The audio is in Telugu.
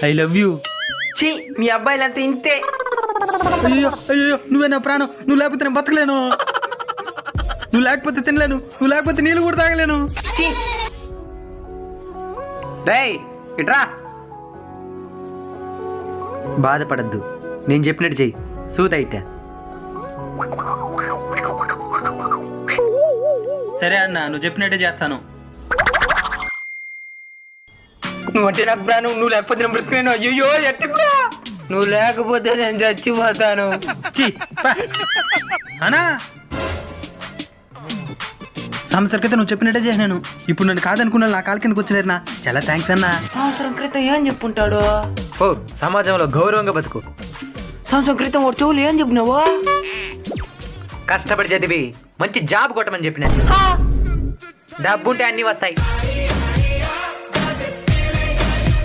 I love you. ఛీ మీ అబ్బాయిలంతా ఇంతే. అయ్యో అయ్యో నువ్వే నా ప్రాణం. నువ్వు లేకపోతే నేను బతకలేను. నువ్వు లేకపోతే తినలేను. నువ్వు లేకపోతే నీళ్ళు కూడా తాగలేను. ఛీ రేయ్ ఇట్రా. బాధపడద్దు, నేను చెప్పినట్టు చెయ్యి. సూతైట. సరే అన్న, నువ్వు చెప్పినట్టే చేస్తాను. నువ్వు అంటే నాకు ప్రాణం. నువ్వు లేకపోతే నేను బ్రతికలేను. అయ్యో ఎట్టుకురా. నువ్వు లేకపోతే నేను చచ్చిపోతాను. ఛీ, పా. అన్నా సంవత్సరం క్రితం నువ్వు చెప్పినట్టే చేసినాను. ఇప్పుడు నన్ను కాదనుకున్నా నా కాలు కిందకు వచ్చినారు నా. చాలా థ్యాంక్స్ అన్నా. సంవత్సరం క్రితం ఏం చెప్పుంటాడు? ఓ సమాజంలో గౌరవంగా బతుకు. సంవత్సరం క్రితం వాడు చెవులు ఏం చెప్పినావు? కష్టపడి చదివి మంచి జాబ్ కొట్టమని చెప్పిన. డబ్బుంటే అన్నీ వస్తాయి.